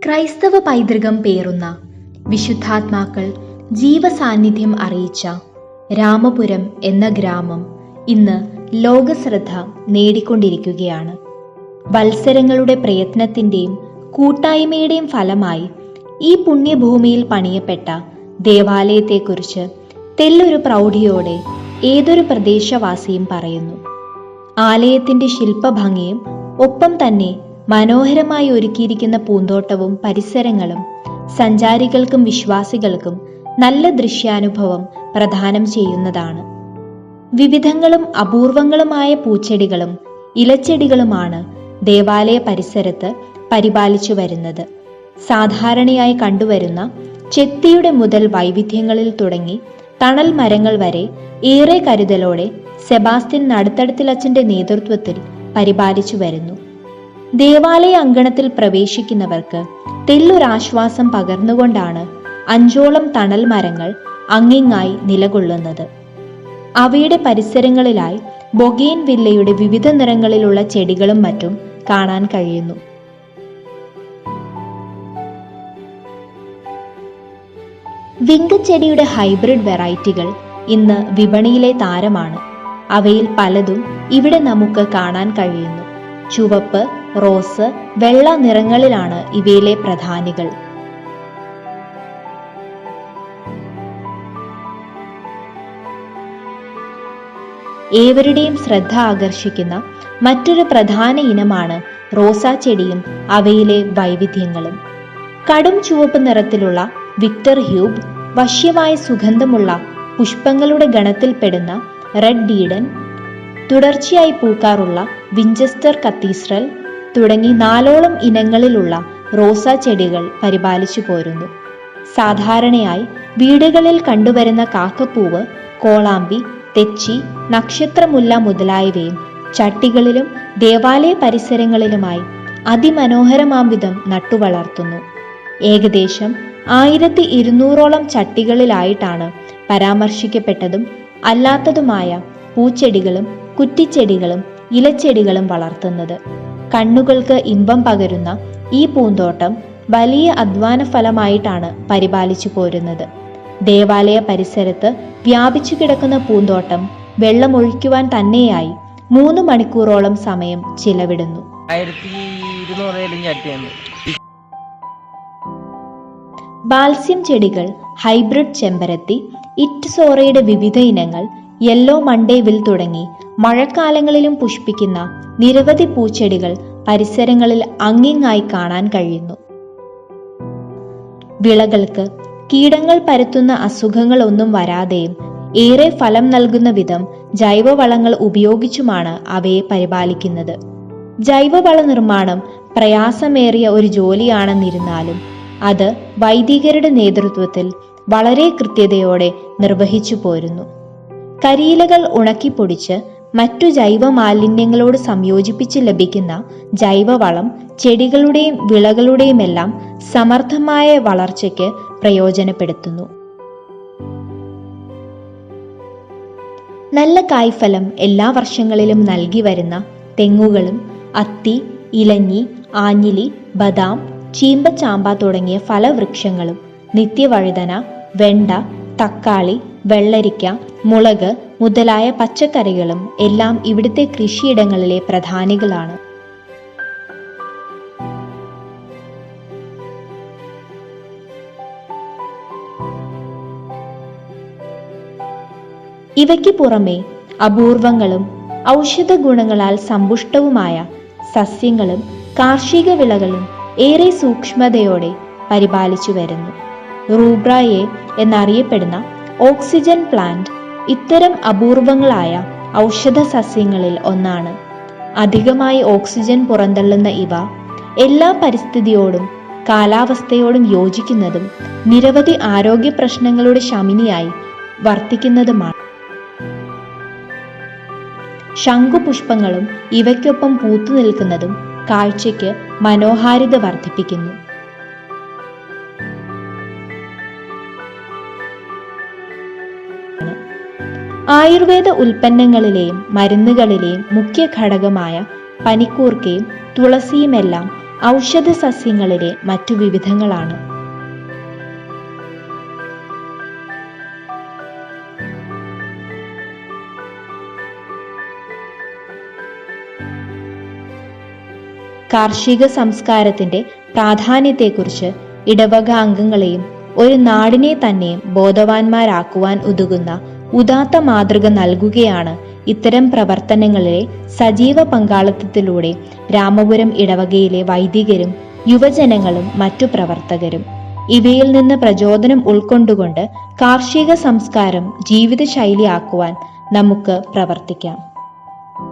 ക്രൈസ്തവ പൈതൃകം പേറുന്ന വിശുദ്ധാത്മാക്കൾ ജീവസാന്നിധ്യം അറിയിച്ച രാമപുരം എന്ന ഗ്രാമം ഇന്ന് ലോകശ്രദ്ധ നേടിക്കൊണ്ടിരിക്കുകയാണ്. വത്സരങ്ങളുടെ പ്രയത്നത്തിൻ്റെയും കൂട്ടായ്മയുടെയും ഫലമായി ഈ പുണ്യഭൂമിയിൽ പണിയപ്പെട്ട ദേവാലയത്തെക്കുറിച്ച് തെല്ലൊരു പ്രൗഢിയോടെ ഏതൊരു പ്രദേശവാസിയും പറയുന്നു. ആലയത്തിൻ്റെ ശില്പഭംഗിയും ഒപ്പം തന്നെ മനോഹരമായി ഒരുക്കിയിരിക്കുന്ന പൂന്തോട്ടവും പരിസരങ്ങളും സഞ്ചാരികൾക്കും വിശ്വാസികൾക്കും നല്ല ദൃശ്യാനുഭവം പ്രദാനം ചെയ്യുന്നതാണ്. വിവിധങ്ങളും അപൂർവങ്ങളുമായ പൂച്ചെടികളും ഇലച്ചെടികളുമാണ് ദേവാലയ പരിസരത്ത് പരിപാലിച്ചു വരുന്നത്. സാധാരണയായി കണ്ടുവരുന്ന ചെത്തിയുടെ മുതൽ വൈവിധ്യങ്ങളിൽ തുടങ്ങി തണൽ മരങ്ങൾ വരെ ഏറെ കരുതലോടെ സെബാസ്റ്റ്യൻ നടുത്തടത്തിലച്ചന്റെ നേതൃത്വത്തിൽ പരിപാലിച്ചു വരുന്നു. ദേവാലയ അങ്കണത്തിൽ പ്രവേശിക്കുന്നവർക്ക് തെല്ലൊരാശ്വാസം പകർന്നുകൊണ്ടാണ് 5ഓളം തണൽ മരങ്ങൾ അങ്ങിങ്ങായി നിലകൊള്ളുന്നത്. അവയുടെ പരിസരങ്ങളിലായി ബൊഗെയിൻ വില്ലയുടെ വിവിധ നിറങ്ങളിലുള്ള ചെടികളും മറ്റും കാണാൻ കഴിയുന്നു. വിങ്ക് ചെടിയുടെ ഹൈബ്രിഡ് വെറൈറ്റികൾ ഇന്ന് വിപണിയിലെ താരമാണ്. അവയിൽ പലതും ഇവിടെ നമുക്ക് കാണാൻ കഴിയുന്നു. ചുവപ്പ്, റോസ്, വെള്ള നിറങ്ങളിലാണ് ഇവയിലെ പ്രധാനികൾ. ഏവരുടെയും ശ്രദ്ധ ആകർഷിക്കുന്ന മറ്റൊരു പ്രധാന ഇനമാണ് റോസാ ചെടിയും അവയിലെ വൈവിധ്യങ്ങളും. കടും ചുവപ്പ് നിറത്തിലുള്ള വിക്ടർ ഹ്യൂബ്, വശ്യമായ സുഗന്ധമുള്ള പുഷ്പങ്ങളുടെ ഗണത്തിൽപ്പെടുന്ന റെഡ് ഡീഡൻ, തുടർച്ചയായി പൂക്കാറുള്ള വിഞ്ചസ്റ്റർ കത്തീസ്രൽ തുടങ്ങി 4ഓളം ഇനങ്ങളിലുള്ള റോസാ ചെടികൾ പരിപാലിച്ചു പോരുന്നു. സാധാരണയായി വീടുകളിൽ കണ്ടുവരുന്ന കാക്കപ്പൂവ്, കോളാമ്പി, തെച്ചി, നക്ഷത്രമുല്ല മുതലായവയും ചട്ടികളിലും ദേവാലയ പരിസരങ്ങളിലുമായി അതിമനോഹരമാം വിധം നട്ടുവളർത്തുന്നു. ഏകദേശം 1200ഓളം ചട്ടികളിലായിട്ടാണ് പരാമർശിക്കപ്പെട്ടതും അല്ലാത്തതുമായ പൂച്ചെടികളും കുറ്റിച്ചെടികളും ഇലച്ചെടികളും വളർത്തുന്നത്. കണ്ണുകൾക്ക് ഇമ്പം പകരുന്ന ഈ പൂന്തോട്ടം വലിയ അധ്വാന ഫലമായിട്ടാണ് പരിപാലിച്ചു പോരുന്നത്. ദേവാലയ പരിസരത്ത് വ്യാപിച്ചു കിടക്കുന്ന പൂന്തോട്ടം വെള്ളമൊഴിക്കുവാൻ തന്നെയായി 3 മണിക്കൂറോളം സമയം ചിലവിടുന്നു. ബാൽസ്യം ചെടികൾ, ഹൈബ്രിഡ് ചെമ്പരത്തി, ഇറ്റ്സോറയുടെ വിവിധ ഇനങ്ങൾ, യെല്ലോ മണ്ടേവിൽ തുടങ്ങി മഴക്കാലങ്ങളിലും പുഷ്പിക്കുന്ന നിരവധി പൂച്ചെടികൾ പരിസരങ്ങളിൽ അങ്ങിങ്ങായി കാണാൻ കഴിയുന്നു. വിളകൾക്ക് കീടങ്ങൾ പരത്തുന്ന അസുഖങ്ങൾ ഒന്നും വരാതെയും ഏറെ ഫലം നൽകുന്ന വിധം ജൈവവളങ്ങൾ ഉപയോഗിച്ചുമാണ് അവയെ പരിപാലിക്കുന്നത്. ജൈവവള നിർമ്മാണം പ്രയാസമേറിയ ഒരു ജോലിയാണെന്നിരുന്നാലും അത് വൈദികരുടെ നേതൃത്വത്തിൽ വളരെ കൃത്യതയോടെ നിർവഹിച്ചു പോരുന്നു. കരിയിലകൾ ഉണക്കിപ്പൊടിച്ച് മറ്റു ജൈവ മാലിന്യങ്ങളോട് സംയോജിപ്പിച്ച് ലഭിക്കുന്ന ജൈവവളം ചെടികളുടെയും വിളകളുടെയുമെല്ലാം സമർത്ഥമായ വളർച്ചയ്ക്ക് പ്രയോജനപ്പെടുത്തുന്നു. നല്ല കായ്ഫലം എല്ലാ വർഷങ്ങളിലും നൽകി വരുന്ന തെങ്ങുകളും അത്തി, ഇലഞ്ഞി, ആഞ്ഞിലി, ബദാം, ചീമ്പച്ചാമ്പ തുടങ്ങിയ ഫലവൃക്ഷങ്ങളും നിത്യവഴുതന, വെണ്ട, തക്കാളി, വെള്ളരിക്ക, മുളക് മുതലായ പച്ചക്കറികളും എല്ലാം ഇവിടുത്തെ കൃഷിയിടങ്ങളിലെ പ്രധാനികളാണ്. ഇവയ്ക്ക് പുറമെ അപൂർവങ്ങളും ഔഷധ ഗുണങ്ങളാൽ സമ്പുഷ്ടവുമായ സസ്യങ്ങളും കാർഷിക വിളകളും ഏറെ സൂക്ഷ്മതയോടെ പരിപാലിച്ചു വരുന്നു. റൂബ്രായെ എന്നറിയപ്പെടുന്ന ഓക്സിജൻ പ്ലാന്റ് ഇത്തരം അപൂർവങ്ങളായ ഔഷധ സസ്യങ്ങളിൽ ഒന്നാണ്. അധികമായി ഓക്സിജൻ പുറന്തള്ളുന്ന ഇവ എല്ലാ പരിസ്ഥിതിയോടും കാലാവസ്ഥയോടും യോജിക്കുന്നതും നിരവധി ആരോഗ്യ പ്രശ്നങ്ങളുടെ ശമിനിയായി വർത്തിക്കുന്നതുമാണ്. ശംഖുപുഷ്പങ്ങളും ഇവയ്ക്കൊപ്പം പൂത്തു നിൽക്കുന്നതും കാഴ്ചയ്ക്ക് മനോഹാരിത വർദ്ധിപ്പിക്കുന്നു. ആയുർവേദ ഉൽപ്പന്നങ്ങളിലെയും മരുന്നുകളിലെയും മുഖ്യ ഘടകമായ പനിക്കൂർക്കയും തുളസിയുമെല്ലാം ഔഷധ സസ്യങ്ങളിലെ മറ്റു വിവിധങ്ങളാണ്. കാർഷിക സംസ്കാരത്തിന്റെ പ്രാധാന്യത്തെക്കുറിച്ച് ഇടവക അംഗങ്ങളെയും ഒരു നാടിനെ തന്നെ ബോധവാന്മാരാക്കുവാൻ ഉതകുന്ന ഉദാത്ത മാതൃക നൽകുകയാണ് ഇത്തരം പ്രവർത്തനങ്ങളിലെ സജീവ പങ്കാളിത്തത്തിലൂടെ രാമപുരം ഇടവകയിലെ വൈദികരും യുവജനങ്ങളും മറ്റു പ്രവർത്തകരും. ഇവയിൽ നിന്ന് പ്രചോദനം ഉൾക്കൊണ്ടുകൊണ്ട് കാർഷിക സംസ്കാരം ജീവിതശൈലിയാക്കുവാൻ നമുക്ക് പ്രവർത്തിക്കാം.